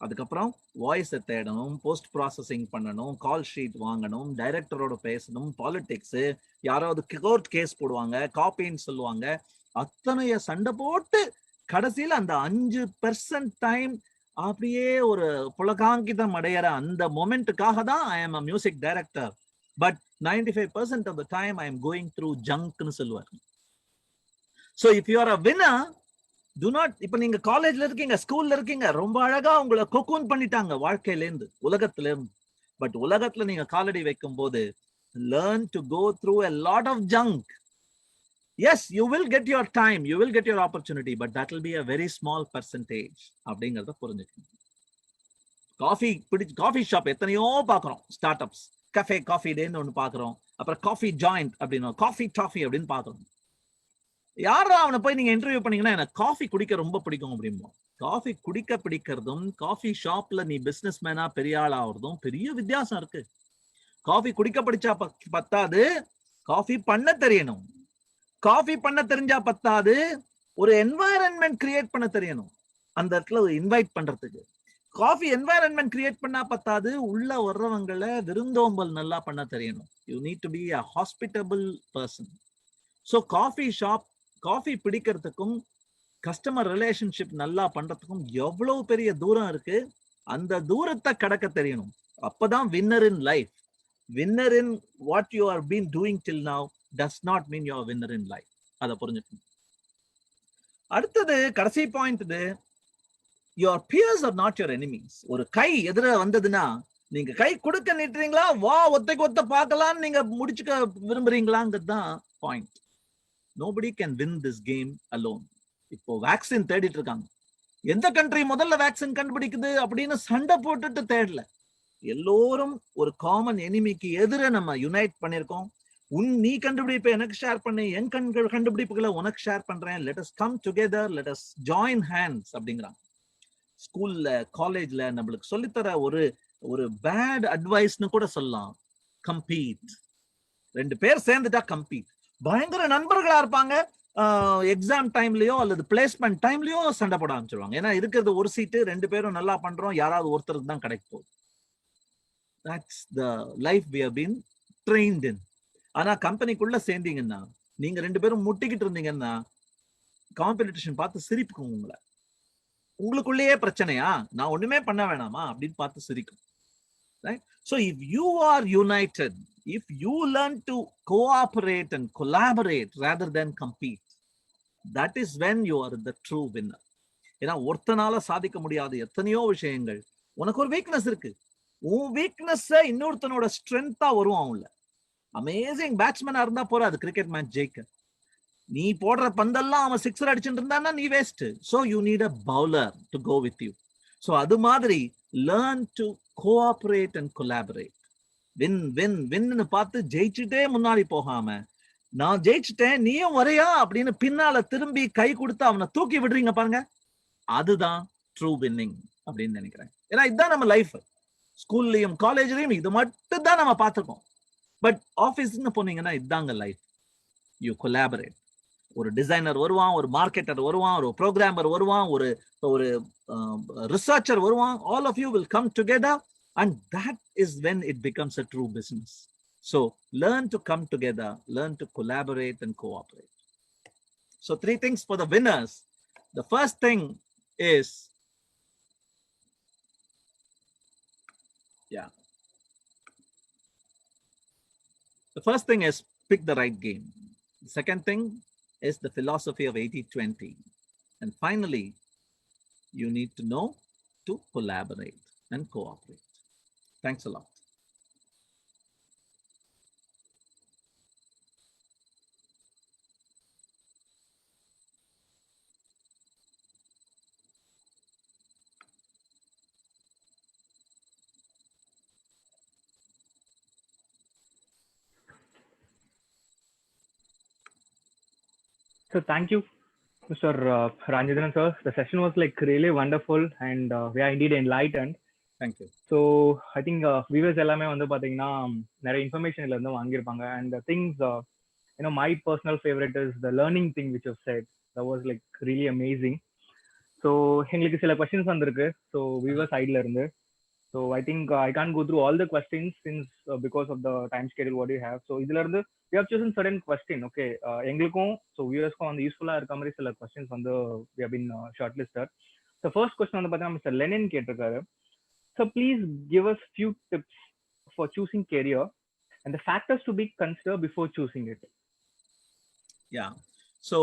அதுக்கப்புறம் வாய்ஸை தேடணும், போஸ்ட் ப்ராசஸிங் பண்ணணும், கால் ஷீட் வாங்கணும், டைரக்டரோட பேசணும், பாலிடிக்ஸ், யாராவது கோர்ட் கேஸ் போடுவாங்க, காப்பின்னு சொல்லுவாங்க, அத்தனைய சண்டை போட்டு கடைசியில் அந்த 5% டைம் அப்படியே ஒரு புலகாங்கிதம் அடையிற அந்த மொமெண்ட்டுக்காக தான் I am a music director. But 95% of the time I am going through ஜங்க்னு சொல்லுவார். So if you are a winner, do not, இப்ப நீங்க காலேஜ்ல இருக்கீங்க, ஸ்கூல்ல இருக்கீங்க, ரொம்ப அழகா உங்களை கொக்கூன் பண்ணிட்டாங்க வாழ்க்கையில இருந்து, உலகத்துல இருந்து. பட் உலகத்துல நீங்க காலடி வைக்கும் போது learn to go through a lot of junk. Yes, you will get your time, you will get your opportunity, but that will be a very small percentage அப்படிங்கறத புரிஞ்சுக்கணும். காஃபி ஷாப் எத்தனையோ பாக்குறோம், ஸ்டார்ட் அப்ஸ், கஃபே காஃபி டேன்னு ஒண்ணு பாக்குறோம், அப்புறம் coffee joint அப்படின்னு, coffee toffee அப்படின்னு பாக்குறோம். யாரா அவனை போய் நீங்க இன்டர்வியூ பண்ணீங்கன்னா எனக்கு காஃபி குடிக்க ரொம்ப பிடிக்கும் அப்படிம்போம். காஃபி குடிக்க பிடிக்கிறதும் காஃபி ஷாப்ல நீ பிசினஸ் மேனா பெரிய ஆள் ஆகுறதும் பெரிய வித்தியாசம் இருக்கு. காஃபி குடிக்க பிடிச்சா பத்தாது, காஃபி பண்ண தெரியணும். காஃபி பண்ண தெரிஞ்சா பத்தாது, ஒரு என்வாயரன்மெண்ட் கிரியேட் பண்ண தெரியணும் அந்த இடத்துல இன்வைட் பண்றதுக்கு. காஃபி என்வாயரன்மெண்ட் கிரியேட் பண்ணா பத்தாது, உள்ள வர்றவங்களை விருந்தோம்பல் நல்லா பண்ண தெரியணும். You need to be a hospitable person. So coffee shop, coffee பிடிக்கிறதுக்கும் கஸ்டமர் ரிலேஷன்ஷிப் நல்லா பண்றதுக்கும் எவ்வளவு பெரிய தூரம் இருக்கு, அந்த தூரத்தை கடக்க தெரியணும். அப்பதான் winner in life. Winner in what you are been doing till now does not mean you are winner in life. அதை புரிஞ்சுக்கணும். அடுத்தது கடைசி பாயிண்ட், இது your peers are not your enemies. ஒரு கை எதிர வந்ததுன்னா நீங்க கை கொடுக்க நிட்டுறீங்களா, வா ஒத்தைக்கு ஒத்த பார்க்கலான்னு நீங்க முடிச்சுக்க விரும்புறீங்களாங்கிறது தான் point. Nobody can win this game alone. இப்போ வேக்சின் தேடிட்டு இருக்காங்க. எந்த கண்ட்ரி முதல்ல வேக்சின் கண்டுபிடிக்குது அப்படின்னு சண்டை போட்டுட்டு தேடல. எல்லோரும் ஒரு காமன் எனிமிக்கு எதிர நம்ம யுனைட் பண்ணிருக்கோம். நீ கண்டுபிடிப்ப எனக்கு ஷேர் பண்ணு, என் கண்டுபிடிப்புகளை உனக்கு ஷேர் பண்றேன், let us come together, let us join hands அப்படிங்கிறாங்க. ஸ்கூல்ல காலேஜ்ல நம்மளுக்கு சொல்லித்தர ஒரு பேட் அட்வைஸ்னு கூட சொல்லலாம், கம்பீட். 2 பேர் சேர்ந்துட்டா கம்பீட். பயங்கர நண்பர்களா இருப்பாங்க, எக்ஸாம் டைம்லயோ அல்லது பிளேஸ்மெண்ட் டைம்லயோ சண்டை போட ஆரம்பிச்சிருவாங்க. ஏன்னா இருக்கிறது ஒரு சீட்டு, 2 பேரும் நல்லா பண்றோம், யாராவது ஒருத்தருக்கு தான் கிடைக்க போகுது. That's the life we have been trained in. ஆனா கம்பெனிக்குள்ள சேர்ந்தீங்கன்னா, நீங்க 2 பேரும் முட்டிக்கிட்டு இருந்தீங்கன்னா காம்படிஷன் பார்த்து சிரிப்புக்கும். உங்களுக்குள்ளேயே பிரச்சனையா, நான் ஒண்ணுமே பண்ண வேணாமா அப்படின்னு பார்த்து சிரிக்கும். Right? So if you are united, if you learn to cooperate and collaborate rather than compete, that is when you are the true winner. ஏன்னா ஒருத்தனால சாதிக்க முடியாத எத்தனையோ விஷயங்கள். உனக்கு ஒரு வீக்னஸ் இருக்கு, உன் வீக்னஸ் இன்னொருத்தனோட ஸ்ட்ரென்த்தா வருவான் உள்ள. அமேசிங் பேட்ஸ்மேனா இருந்தா போறாது கிரிக்கெட் மேட்ச் ஜெயிக்க. நீ போடுற பந்தெல்லாம் அவன் 6 அடிச்சுட்டு இருந்தான்னா நீ waste. So you need a bowler to go with you. So அது மாதிரி learn to cooperate and collaborate. வின்னு பார்த்து ஜெயிச்சுட்டே முன்னாடி போகாம, நான் ஜெயிச்சுட்டேன் நீயும் வரையா அப்படின்னு பின்னால திரும்பி கை கொடுத்து அவனை தூக்கி விடுறீங்க பாருங்க, அதுதான் ட்ரூ வின்னிங் அப்படின்னு நினைக்கிறேன். ஏன்னா இதுதான் நம்ம லைஃப். ஸ்கூல்லயும் காலேஜ்லயும் இது மட்டும் தான் நம்ம பார்த்துருக்கோம். பட் ஆபீஸ்ன்னு போனீங்கன்னா இதுதாங்க லைஃப். You collaborate. ஒரு டிசைனர் வருவான், ஒரு மார்க்கெட்டர் வருவான், ஒரு ப்ரோக்ராமர் வருவான், ஒரு ரிசர்ச்சர் வருவான். All of you will come together and that is when it becomes a true business. So learn to come together, learn to collaborate and cooperate. So 3 things for the winners. The first thing is, the first thing is pick the right game. The second thing is the philosophy of 80-20. And finally, you need to know to collaborate and cooperate. Thanks a lot. So thank you, Mr. Ranjithan sir. The session was like really wonderful and we are indeed enlightened. Thank you. So I think viewers எல்லாமே வந்து பாத்தீங்கன்னா நிறைய information இதுல இருந்து வாங்கியிருப்பாங்க. And the things, my personal favorite is the learning thing which you said. That was like really amazing. So எங்களுக்கு சில questions வந்திருக்கு. So viewers sideல இருந்து. So I think I can't go through all the questions since because of the time schedule what you have. So இதுல இருந்து we have chosen certain question. Okay, எங்களுக்கும் so viewers-க்கும் வந்து யூஸ்ஃபுல்லா இருக்க மாதிரி சில questions வந்து we have been shortlisted. So first question வந்து பாத்தீங்கன்னா Mr. Lenin கேட்டிருக்காரு. So please give us few tips for choosing career and the factors to be considered before choosing it. Yeah. So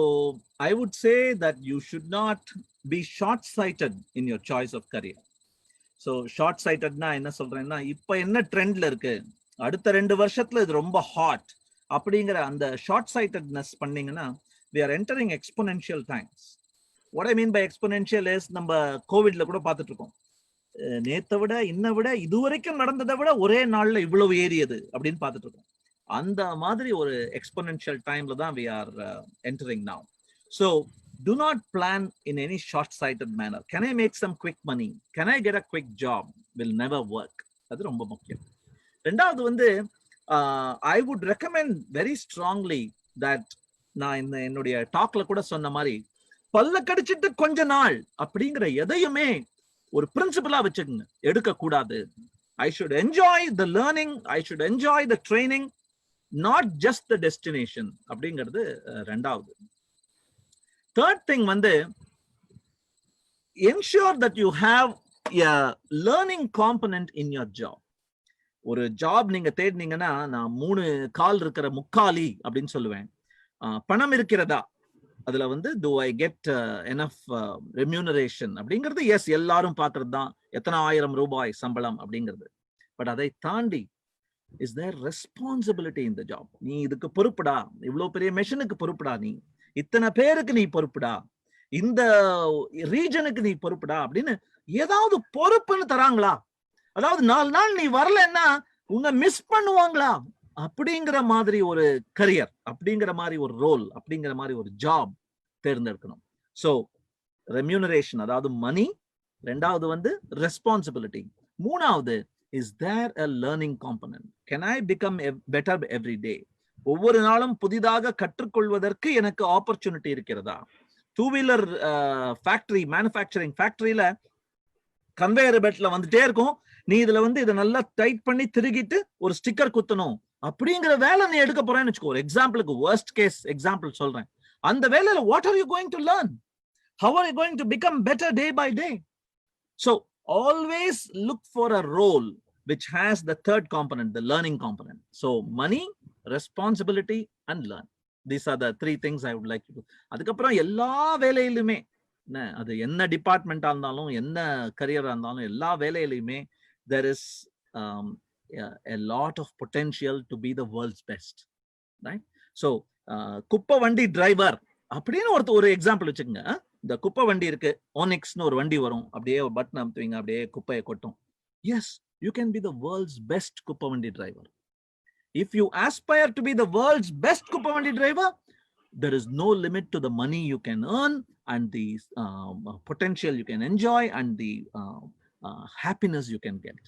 I would say that you should not be short-sighted in your choice of career. So short-sightedனா என்ன சொல்றேன்னா, இப்போ என்ன ட்ரெண்ட்ல இருக்கு, அடுத்த 2 வருஷத்துல இது ரொம்ப hot அப்படிங்கிற அந்த short-sightedness பண்ணீங்கன்னா we are entering exponential times. What I mean by exponential is நம்ம கோவிட்ல கூட பார்த்துட்டு இருக்கோம். நேத்தை விட இன்னை விட இதுவரைக்கும் நடந்ததை விட ஒரே நாள்ல இவ்வளவு ஏறியது அப்படின்னு பார்த்துட்டு இருக்கோம். அந்த மாதிரி ஒரு எக்ஸ்போனென்ஷியல் டைம்ல தான் we are entering now. So do not plan in any short-sighted manner. Can I make some quick money? Can I get a quick job? Will never work. அது ரொம்ப முக்கியம். ரெண்டாவது வந்து I would recommend very strongly that நான் என்னுடைய டாக்ல கூட சொன்ன மாதிரி பல்ல கடிச்சிட்டு கொஞ்ச நாள் அப்படிங்கிற எதையுமே ஒரு பிரின்சிபலா வச்சுக்கோங்க, எடுக்க கூடாது. I should enjoy the learning, I should enjoy the training, not just the destination அப்படிங்கிறது ரெண்டாவது. Third thing வந்து ensure that you have a learning component in your job. ஒரு ஜாப் நீங்க தேடினீங்கன்னா நான் 3 கால் இருக்கிற முக்காலி அப்படின்னு சொல்லுவேன். பணம் இருக்கிறதா, அதுல வந்து do I get enough remuneration அப்படிங்கிறது எஸ் எல்லாரும் பார்க்கறது தான், எத்தனை 1000 ரூபாய் சம்பளம் அப்படிங்கிறது. பட் அதை தாண்டி is there responsibility in the job? நீ இதுக்கு பொறுப்புடா, இவ்வளவு பெரிய மெஷினுக்கு பொறுப்புடா, நீ இத்தனை பேருக்கு நீ பொறுப்புடா, இந்த ரீஜனுக்கு நீ பொறுப்புடா அப்படின்னு ஏதாவது பொறுப்புன்னு தராங்களா? அதாவது 4 நாள் நீ வரலன்னா உன்னை மிஸ் பண்ணுவாங்களா அப்படிங்கிற மாதிரி ஒரு கரியர், அப்படிங்கிற மாதிரி ஒரு ரோல், அப்படிங்கிற மாதிரி ஒரு ஜாப் தேர்ந்தெடுக்கணும். ஸோ ரெம்யூனரேஷன் அதாவது மணி, ரெண்டாவது வந்து ரெஸ்பான்சிபிலிட்டி, மூணாவது is there a learning component. Can I become better every day? ஒவ்வொரு நாளும் புதிதாக கற்றுக்கொள்வதற்கு எனக்கு ஆப்பர்ச்சுனிட்டி இருக்கிறதா? 2-வீலர் ஃபேக்டரி, மேனுஃபேக்சரிங் ஃபேக்டரியில கன்வேயர் பெல்ட்ல வந்துட்டே இருக்கும், நீ இதுல வந்து இதை நல்லா டைட் பண்ணி திருகிட்டு ஒரு ஸ்டிக்கர் குத்தணும் அப்படிங்கிற வேலை நீ எடுக்க போறேன்னு வச்சுக்கோ. ஒரு எக்ஸாம்பிளுக்கு, worst கேஸ் எக்ஸாம்பிள் சொல்றேன். அந்த வேலையில what are you going to learn? How are you going to become better day by day? So always look for a role which has the third component, the learning component. So money, responsibility and learn. These are the 3 things I would like to do. அதுக்கப்புறம் எல்லா வேலையிலுமே, அது என்ன டிபார்ட்மெண்டா இருந்தாலும் என்ன கரியரா இருந்தாலும் எல்லா வேலையிலுமே there is a lot of potential to be the world's best, right? So குப்பை வண்டி டிரைவர் அப்படின்னு ஒரு எக்ஸாம்பிள் வச்சுக்கோங்க. இந்த குப்பை வண்டி இருக்கு, ஓனிக்ஸ்னு ஒரு வண்டி வரும், அப்படியே ஒரு பட்டன் அமுத்துவீங்க, அப்படியே குப்பையை கொட்டும். Yes, you can be the world's best குப்பை வண்டி driver. If you aspire to be the world's best குப்பை வண்டி driver, there is no limit to the money you can earn and the potential you can enjoy and the happiness you can get.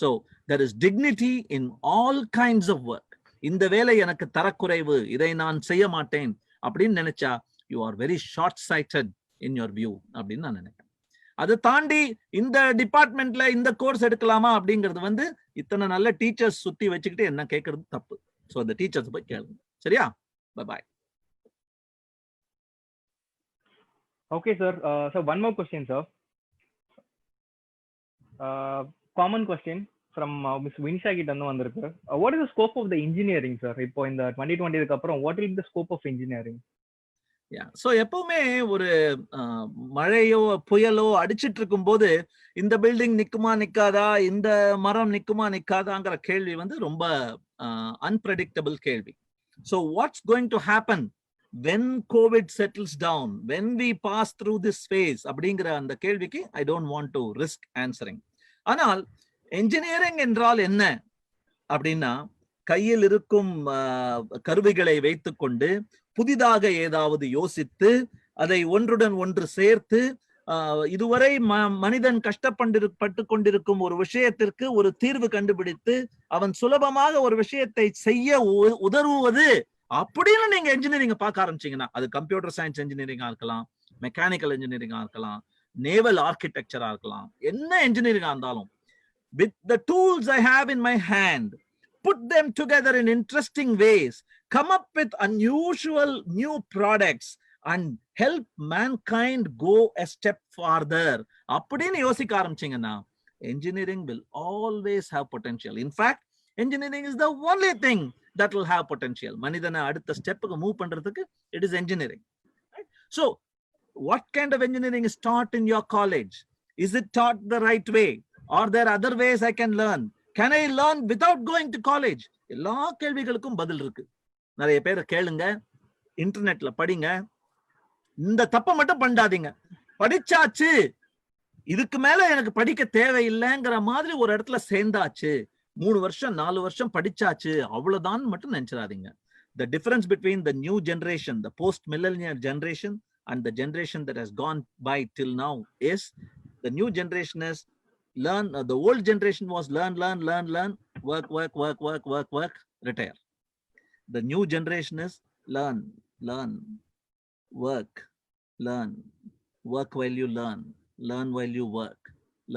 So there is dignity in all kinds of work. இந்த வேலை எனக்கு தரக்குறைவு, இதை நான் செய்ய மாட்டேன் அப்படின்னு நினைச்சா you are very short sighted in your view அப்படின்னு நான் நினைக்கிறேன். அதை தாண்டி இந்த டிபார்ட்மெண்ட்ல இந்த கோர்ஸ் எடுக்கலாமா அப்படிங்கிறது வந்து இத்தனை நல்ல டீச்சர்ஸ் சுத்தி வச்சுக்கிட்டு என்ன கேட்கறது தப்பு. ஸோ அந்த டீச்சர்ஸ் போய் கேளுங்க. சரியா? By. Okay, sir. So one more question, sir. Common question from Ms. Vinisha கிட்ட இருந்து வந்திருக்கு. What is the scope of the engineering, sir? இப்போ இந்த 2020 க்கு அப்புறம் what will be the scope of engineering? So எப்பவுமே ஒரு மழையோ புயலோ அடிச்சிட்டு இருக்கும் போது இந்த பில்டிங் நிக்குமா நிக்காதா, இந்த மரம் நிக்குமா நிக்காதாங்கிற கேள்வி வந்து ரொம்ப அன்பிரடிக்டபிள் கேள்வி. So what's going to happen when COVID settles down, when we pass through this phase அப்படிங்கிற அந்த கேள்விக்கு I don't want to risk answering. ஆனால் என்ஜினியரிங் என்றால் என்ன அப்படின்னா, கையில் இருக்கும் கருவிகளை வைத்துக்கொண்டு புதிதாக ஏதாவது யோசித்து அதை ஒன்றுடன் ஒன்று சேர்த்து இதுவரை மனிதன் கஷ்டப்பட்டு கொண்டிருக்கும் ஒரு விஷயத்திற்கு ஒரு தீர்வு கண்டுபிடித்து அவன் சுலபமாக ஒரு விஷயத்தை செய்ய உதவுவது அப்படின்னு நீங்க என்ஜினியரிங் பார்க்க ஆரம்பிச்சீங்கன்னா, அது கம்ப்யூட்டர் சயின்ஸ் என்ஜினியரிங்கா இருக்கலாம், மெக்கானிக்கல் இன்ஜினியரிங்கா இருக்கலாம், நேவல் ஆர்கிடெக்சரா இருக்கலாம், என்ன என்ஜினியரிங்கா இருந்தாலும், with the tools I have in my hand, put them together in interesting ways, come up with unusual new products and help mankind go a step farther அப்படின்னு யோசிக்க ஆரம்பிச்சீங்கன்னா, engineering will always have potential. In fact, engineering is the only thing that will have potential. மனிதனை அடுத்த ஸ்டெப்புக்கு move பண்றதுக்கு it is engineering. So what kind of engineering is taught in your college? Is it taught the right way? Are there other ways I can learn? Can I learn without going to college? எல்லா கேள்விகளுக்கும் பதில் இருக்கு. நிறைய பேரை கேளுங்க, இன்டர்நெட்ல படிங்க, இந்த தப்பை மட்டும் பண்ணாதீங்க. படிச்சாச்சு, இதுக்கு மேல எனக்கு படிக்க தேவையில்லைங்கிற மாதிரி ஒரு இடத்துல சேர்ந்தாச்சு, 3 வருஷம் 4 வருஷம் படிச்சாச்சு, அவ்வளவுதான் மட்டும் நினைச்சிடாதீங்க. The difference between the new generation, the post-millennial generation, and the generation that has gone by till now is the new generation is learn. The old generation was learn, work, retire. The new generation is learn, work while you learn while you work,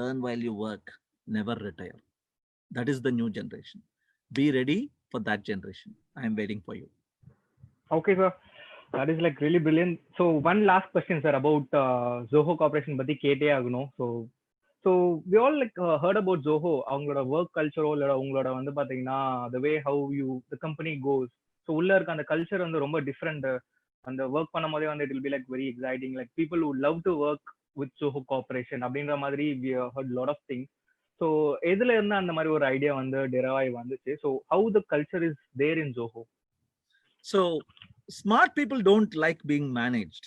learn while you work, never retire. That is the new generation. Be ready for that generation. I am waiting for you. Okay, sir. That is like really brilliant. So one last question, sir, about Zoho Corporation பத்தி கேட்டே ஆகணும். So we all like heard about Zoho. அவங்களோட work கல்ச்சரோ இல்ல உங்களோட வந்து பாத்தீங்கன்னா the way how the company goes. So உள்ள இருக்க அந்த கல்ச்சர் வந்து ரொம்ப டிஃப்ரெண்ட். அந்த ஒர்க் பண்ணும்போதே வந்து it will be like very exciting. Like people would love to work with Zoho Corporation அப்படின்ற மாதிரி we heard lot of things. So எதுல இருந்து அந்த மாதிரி ஒரு ஐடியா வந்து டெரைவ் ஆகி வந்துச்சு? So how the culture is there in Zoho? So smart people don't like being managed.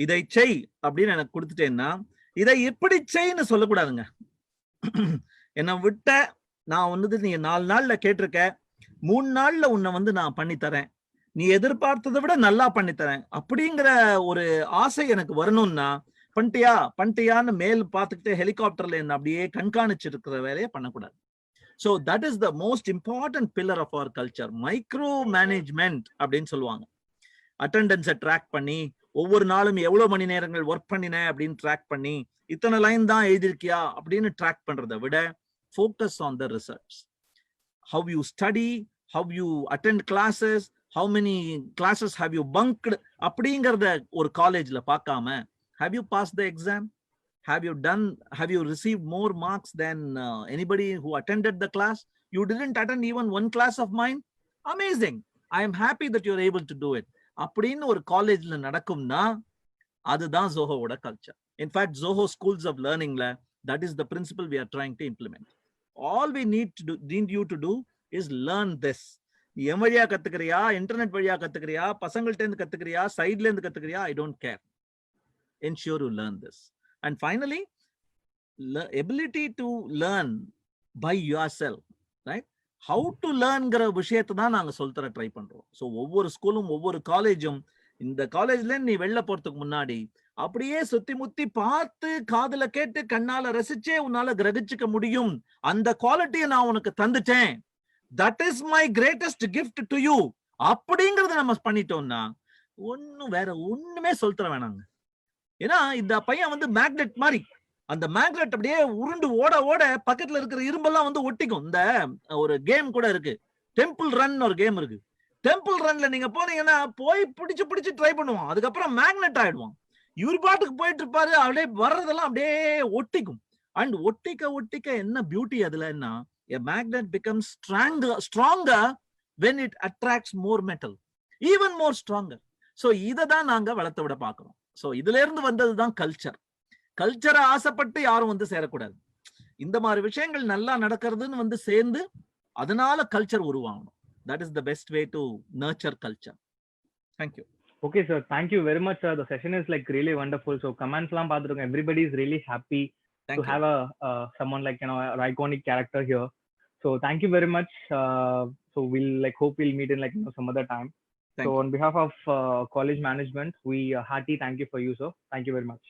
இதை செய் அப்படின்னு எனக்கு கொடுத்துட்டேன்னா இதை எப்படி செய்யன்னு சொல்லக்கூடாதுங்க. என்னை விட்ட நான் வந்து நீ 4 நாள்ல கேட்டிருக்க, 3 நாள்ல உன்னை வந்து நான் பண்ணித்தரேன், நீ எதிர்பார்த்ததை விட நல்லா பண்ணித்தரேன் அப்படிங்கிற ஒரு ஆசை எனக்கு வரணும்னா பண்ணிட்டியான்னு மேல் பார்த்துக்கிட்டு ஹெலிகாப்டர்ல என்ன அப்படியே கண்காணிச்சிருக்கிற வேலையை பண்ணக்கூடாது. So that is the most important pillar of our culture. Micro management அப்படின்னு சொல்லுவாங்க. அட்டெண்டன்ஸை ட்ராக் பண்ணி ஒவ்வொரு நாளும் எவ்வளவு மணி நேரங்கள் ஒர்க் பண்ணின அப்படின்னு ட்ராக் பண்ணி இத்தனை லைன் தான் எழுதிருக்கியா அப்படின்னு ட்ராக் பண்றதை விட focus on the results. How you study, how you attend classes, how many classes have you bunked அப்படிங்கறத ஒரு காலேஜ்ல பார்க்காம have you passed the exam? Have you received more marks than anybody who attended the class? You didn't attend even one class of mine? Amazing. I am happy that you're able to do it. அப்படின்னு ஒரு காலேஜ்ல நடக்கும்னா அதுதான் ஜோஹோவோட culture. In fact Zoho schools of லேர்னிங்ல that is the principle we are trying to implement. All we need you to do is learn this. நீ என் வழியா கத்துக்கிறியா, internet வழியா கத்துக்கிறியா, பசங்கள்ட்ட இருந்து கத்துக்கிறியா, சைட்ல இருந்து கத்துக்கிறியா, I don't care. Ensure you learn this. And finally, ability to learn by yourself, right? How to learn ங்கிற விஷயத்தை தான் நாங்க சொல்லித்தர ட்ரை பண்றோம். ஸோ ஒவ்வொரு ஸ்கூலும் ஒவ்வொரு காலேஜும் இந்த காலேஜ்ல நீ வெளில போறதுக்கு முன்னாடி அப்படியே சுத்தி முத்தி பார்த்து காதுல கேட்டு கண்ணால ரசிச்சே உன்னால கிரகிச்சுக்க முடியும். அந்த குவாலிட்டியை நான் உனக்கு தந்துட்டேன். That is my greatest gift to you அப்படிங்கறத நம்ம பண்ணிட்டோம்னா வேற ஒண்ணுமே சொல்லித்தர வேணாங்க. ஏன்னா இந்த பையன் வந்து மேக்னெட் மாதிரி அந்த மேக்னெட் அப்படியே உருண்டு ஓட ஓட பக்கத்துல இருக்கிற இரும்பெல்லாம் வந்து ஒட்டிக்கும். இந்த ஒரு கேம் கூட இருக்கு, டெம்பிள் ரன் ஒரு கேம் இருக்கு. டெம்பிள் ரன்ல நீங்க போனீங்கன்னா போய் பிடிச்சு ட்ரை பண்ணுவான், அதுக்கப்புறம் மேக்னெட் ஆயிடுவான். இவர் பாட்டுக்கு போயிட்டு இருப்பாரு, அப்படியே வர்றதெல்லாம் அப்படியே ஒட்டிக்கும். அண்ட் ஒட்டிக்க என்ன beauty அதுலன்னா, a magnet becomes stronger when it attracts more metal, even more stronger. So இத தான் நாங்க வளர்த்த விட பார்க்கிறோம். சோ இதுல இருந்து வந்ததுதான் கல்ச்சரை ஆசைப்பட்டு யாரும் வந்து சேரக்கூடாது. இந்த மாதிரி விஷயங்கள் நல்லா நடக்கிறதுன்னு வந்து சேர்ந்து அதனால கல்ச்சர் உருவாகணும். That is the best way to nurture culture. Thank you. Okay, sir. Thank you very much, sir. The session is like really wonderful. So comments லாம் பார்த்துருக்கோம். Everybody is really happy to have someone like, you know, an iconic character here. So thank you very much. So we'll like hope we'll meet in like, you know, some other time. So on behalf of college management, we hearty thank you for you, sir. Thank you very much.